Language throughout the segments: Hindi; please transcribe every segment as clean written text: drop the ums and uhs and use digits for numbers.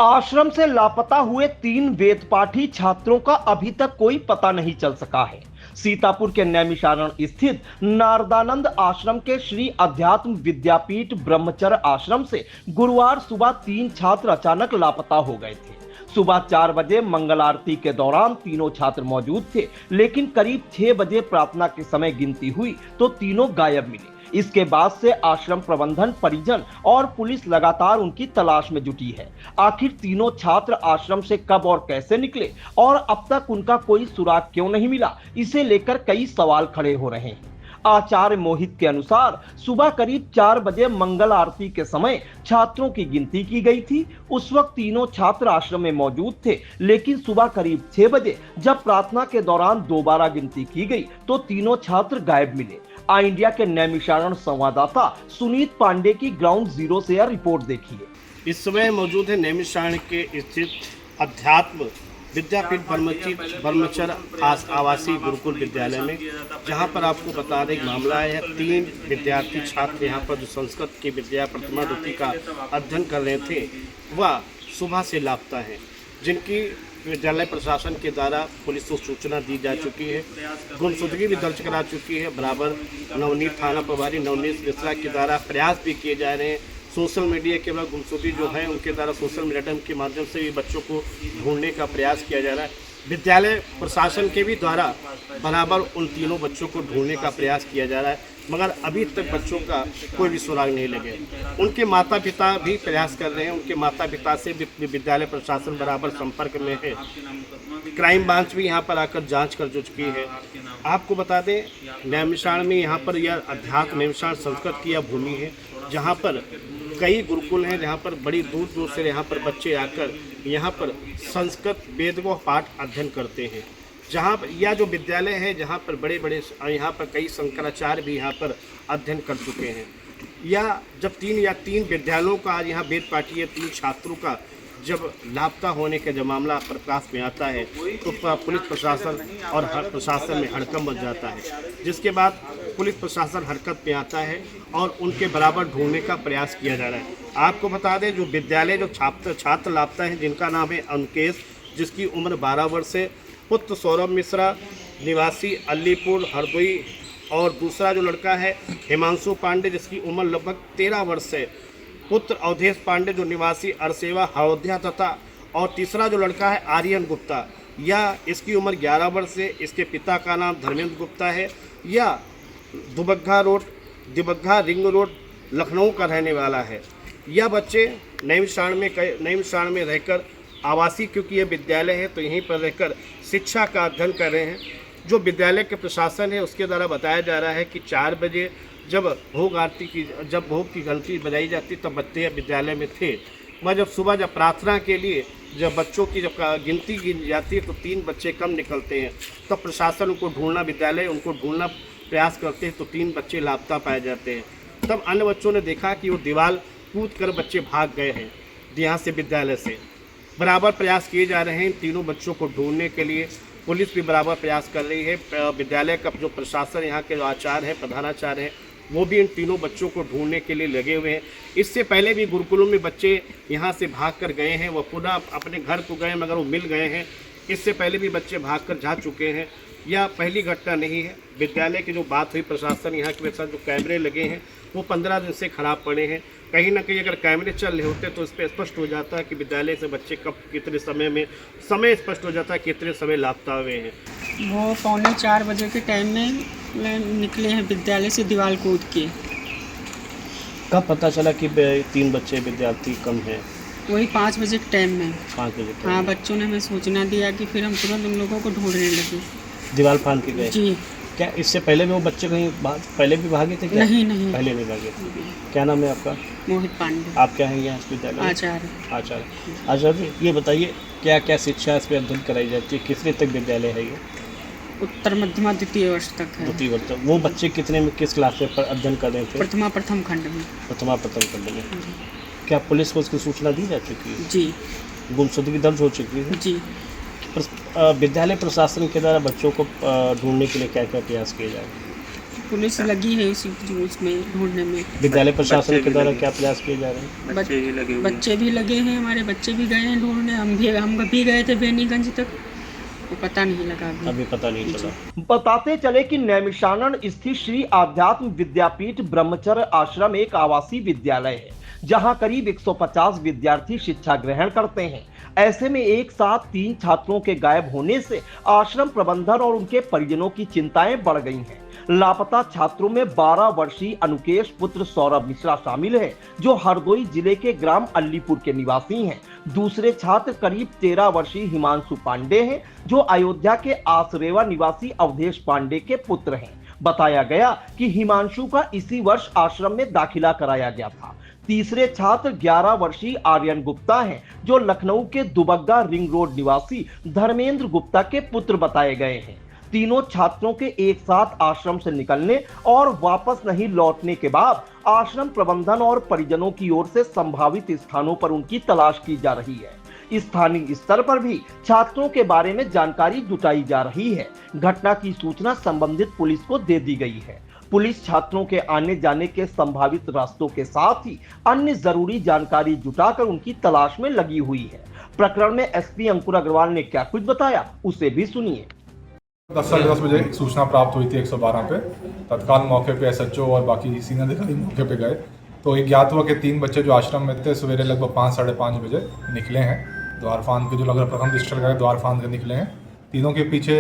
आश्रम से लापता हुए 3 वेदपाठी छात्रों का अभी तक कोई पता नहीं चल सका है। सीतापुर के नैमिषारण स्थित नारदानंद आश्रम के श्री अध्यात्म विद्यापीठ ब्रह्मचर्य आश्रम से गुरुवार सुबह 3 छात्र अचानक लापता हो गए थे। सुबह 4 बजे मंगल आरती के दौरान तीनों छात्र मौजूद थे, लेकिन करीब 6 बजे प्रार्थना के समय गिनती हुई तो तीनों गायब मिले। इसके बाद से आश्रम प्रबंधन, परिजन और पुलिस लगातार उनकी तलाश में जुटी है। आखिर तीनों छात्र आश्रम से कब और कैसे निकले और अब तक उनका कोई सुराग क्यों नहीं मिला, इसे लेकर कई सवाल खड़े हो रहे हैं। आचार्य मोहित के अनुसार सुबह करीब 4 बजे मंगल आरती के समय छात्रों की गिनती की गई थी। उस वक्त तीनों छात्र आश्रम में मौजूद थे, लेकिन सुबह करीब 6 बजे जब प्रार्थना के दौरान दोबारा गिनती की गई तो तीनों छात्र गायब मिले। आई इंडिया के नैमिषारण संवाददाता सुनीत पांडे की ग्राउंड जीरो से यह रिपोर्ट देखिए। इस समय मौजूद है नैमिषारण के स्थित अध्यात्म विद्यापीठ ब्रह्मचर्य आवासीय गुरुकुल विद्यालय में, जहां पर आपको बता दें मामला है 3 विद्यार्थी छात्र यहां पर जो संस्कृत की विद्या प्रथमा द्वितीय का अध्ययन कर रहे थे वह सुबह से लापता है, जिनकी विद्यालय प्रशासन के द्वारा पुलिस को सूचना दी जा चुकी है। गुमशुदगी भी दर्ज करा चुकी है। बराबर नवनीत थाना प्रभारी नवनीत मिश्रा के द्वारा प्रयास भी किए जा रहे हैं। सोशल मीडिया के बाद गुमशुदगी जो है उनके द्वारा सोशल मीडिया के माध्यम से भी बच्चों को ढूंढने का प्रयास किया जा रहा है। विद्यालय प्रशासन के भी द्वारा बराबर उन तीनों बच्चों को ढूंढने का प्रयास किया जा रहा है, मगर अभी तक बच्चों का कोई भी सुराग नहीं लगे। उनके माता पिता भी प्रयास कर रहे हैं। उनके माता पिता से भी विद्यालय प्रशासन बराबर संपर्क में है। क्राइम ब्रांच भी यहाँ पर आकर जांच कर चुकी है। आपको बता दें नैमिषारण में यहाँ पर यह अध्यात्म नैमिषारण संस्कृत की यह भूमि है, जहाँ पर कई गुरुकुल हैं, जहाँ पर बड़ी दूर दूर से यहाँ पर बच्चे आकर यहाँ पर संस्कृत वेद व पाठ अध्ययन करते हैं। जहाँ पर यह जो विद्यालय है जहाँ पर बड़े बड़े यहाँ पर कई शंकराचार्य भी यहाँ पर अध्ययन कर चुके हैं। या जब 3 विद्यालयों का आज यहाँ वेद पाठी 3 छात्रों का जब लापता होने का जब मामला प्रकाश में आता है तो पुलिस प्रशासन और प्रशासन में हड़कंप मच जाता है, जिसके बाद पुलिस प्रशासन हरकत में आता है और उनके बराबर ढूंढने का प्रयास किया जा रहा है। आपको बता दें जो विद्यालय जो छात्र लापता है जिनका नाम है अंकेश, जिसकी उम्र 12 वर्ष है, पुत्र सौरभ मिश्रा निवासी अलीपुर हरदोई, और दूसरा जो लड़का है हिमांशु पांडे जिसकी उम्र लगभग 13 वर्ष है, पुत्र अवधेश पांडे जो निवासी अरसेवा अयोध्या तथा, और तीसरा जो लड़का है आर्यन गुप्ता, या इसकी उम्र 11 वर्ष है। इसके पिता का नाम धर्मेंद्र गुप्ता है। यह दिबग्घा रिंग रोड लखनऊ का रहने वाला है। यह बच्चे नैमिषारण में रहकर आवासीय, क्योंकि यह विद्यालय है तो यहीं पर रहकर शिक्षा का अध्ययन कर रहे हैं। जो विद्यालय के प्रशासन है उसके द्वारा बताया जा रहा है कि 4 बजे जब भोग की घंटी बजाई जाती तब बच्चे विद्यालय में थे। वह जब सुबह प्रार्थना के लिए जब बच्चों की जब गिनती की जाती है तो 3 बच्चे कम निकलते हैं, तब प्रशासन उनको ढूंढना, विद्यालय उनको ढूंढना प्रयास करते हैं तो 3 बच्चे लापता पाए जाते हैं। तब अन्य बच्चों ने देखा कि वो दीवार कूद कर बच्चे भाग गए हैं यहाँ से, विद्यालय से। बराबर प्रयास किए जा रहे हैं इन तीनों बच्चों को ढूंढने के लिए। पुलिस भी बराबर प्रयास कर रही है। विद्यालय का जो प्रशासन, यहाँ के जो आचार्य हैं, प्रधानाचार्य हैं, वो भी इन तीनों बच्चों को ढूंढने के लिए लगे हुए हैं। इससे पहले भी गुरुकुलों में बच्चे यहाँ से भाग कर गए हैं, वो पुनः अपने घर को गए मगर वो मिल गए हैं। इससे पहले भी बच्चे भाग कर जा चुके हैं। यह पहली घटना नहीं है। विद्यालय की जो बात हुई, प्रशासन यहाँ के साथ जो कैमरे लगे हैं वो 15 दिन से खराब पड़े हैं। कहीं ना कहीं अगर कैमरे चल रहे होते तो इस पर स्पष्ट हो जाता है कि विद्यालय से बच्चे कब कितने समय स्पष्ट हो जाता है कितने समय लापता हुए हैं। वो 3:45 बजे के टाइम में निकले हैं विद्यालय से दीवार कूद के। कब पता चला कि 3 बच्चे विद्यार्थी कम हैं? वही 5 बजे के टाइम में। 5 बजे? हाँ, बच्चों ने हमें सूचना दिया कि फिर हम तुरंत उन लोगों को ढूंढने लगे। दीवार फांद के गए? जी। क्या इससे पहले भी वो बच्चे कहीं पहले भी भागे थे क्या? नहीं, पहले नहीं भागे थे। क्या नाम है आपका? मोहित पांडे। आप क्या हैं यहाँ विद्यालय? आचार्य। आचार्य, ये बताइए क्या क्या शिक्षा इस पर अध्ययन कराई जाती है? कितने तक विद्यालय है ये? उत्तर मध्यमा द्वितीय वर्ष तक है। द्वितीय वर्ष तक। वो बच्चे कितने में किस क्लास में अध्ययन कर रहे थे? प्रथम खंड में। प्रथम खंड में। क्या पुलिस को उसकी सूचना दी जा चुकी है? जी। गुमशुदगी दर्ज हो चुकी है? जी। विद्यालय प्रशासन के द्वारा बच्चों को ढूंढने के लिए क्या क्या प्रयास किए जा रहे हैं? पुलिस लगी है उसी उसमें ढूंढने में। विद्यालय प्रशासन के द्वारा क्या प्रयास किए जा रहे हैं? बच्चे भी लगे हैं, हमारे बच्चे भी गए हैं ढूंढने, हम भी गए थे बेनीगंज तक, वो पता नहीं लगा अभी पता नहीं चला। बताते चले कि नैमिषारण स्थित श्री आध्यात्म विद्यापीठ ब्रह्मचर्य आश्रम एक आवासीय विद्यालय है जहां करीब 150 विद्यार्थी शिक्षा ग्रहण करते हैं। ऐसे में एक साथ 3 छात्रों के गायब होने से आश्रम प्रबंधन और उनके परिजनों की चिंताएं बढ़ गई हैं। लापता छात्रों में 12 वर्षीय अनुकेश पुत्र सौरभ मिश्रा शामिल है जो हरदोई जिले के ग्राम अलीपुर के निवासी हैं। दूसरे छात्र करीब 13 वर्षीय हिमांशु पांडे हैं जो अयोध्या के आसरेवा निवासी अवधेश पांडे के पुत्र हैं। बताया गया कि हिमांशु का इसी वर्ष आश्रम में दाखिला कराया गया था। तीसरे छात्र 11 वर्षीय आर्यन गुप्ता हैं जो लखनऊ के दुबग्गा रिंग रोड निवासी धर्मेंद्र गुप्ता के पुत्र बताए गए हैं। तीनों छात्रों के एक साथ आश्रम से निकलने और वापस नहीं लौटने के बाद आश्रम प्रबंधन और परिजनों की ओर से संभावित स्थानों पर उनकी तलाश की जा रही है। स्थानीय स्तर पर भी छात्रों के बारे में जानकारी जुटाई जा रही है। घटना की सूचना संबंधित पुलिस को दे दी गई है। पुलिस छात्रों के आने जाने के संभावित रास्तों के साथ ही अन्य जरूरी जानकारी जुटाकर उनकी तलाश में लगी हुई है। प्रकरण में एसपी अंकुर अग्रवाल ने क्या कुछ बताया उसे भी सुनिए। 10:10 बजे एक सूचना प्राप्त हुई थी 112 पे। तत्काल मौके पे एसएचओ और बाकी सीनियर अधिकारी मौके पे गए तो एक ज्ञात हुआ कि 3 बच्चे जो आश्रम में थे सवेरे लगभग 5 साढ़े 5 बजे निकले हैं। द्वार फांद के जो लग प्रथम रजिस्टर गए द्वार फांद के निकले हैं। तीनों के पीछे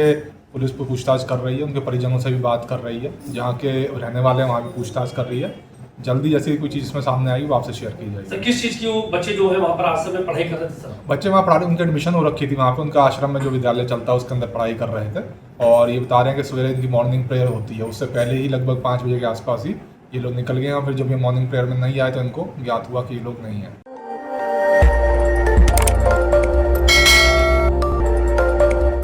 पुलिस को पूछताछ कर रही है, उनके परिजनों से भी बात कर रही है, जहाँ के रहने वाले हैं वहाँ भी पूछताछ कर रही है। जल्दी जैसी कोई चीज़ इसमें सामने आएगी वो आपसे शेयर की जाएगी। सर किस चीज़ की वो बच्चे जो है वहाँ पर आश्रम में पढ़ाई कर रहे थे सर? बच्चे वहाँ पढ़ाई, उनकी एडमिशन हो रखी थी वहाँ पे, उनका आश्रम में जो विद्यालय चलता है उसके अंदर पढ़ाई कर रहे थे। और ये बता रहे हैं कि सवेरे इनकी मॉर्निंग प्रेयर होती है, उससे पहले ही लगभग 5 बजे के आसपास ही ये लोग निकल गए हैं। और फिर जब ये मॉर्निंग प्रेयर में नहीं आए तो इनको ज्ञात हुआ कि ये लोग नहीं है।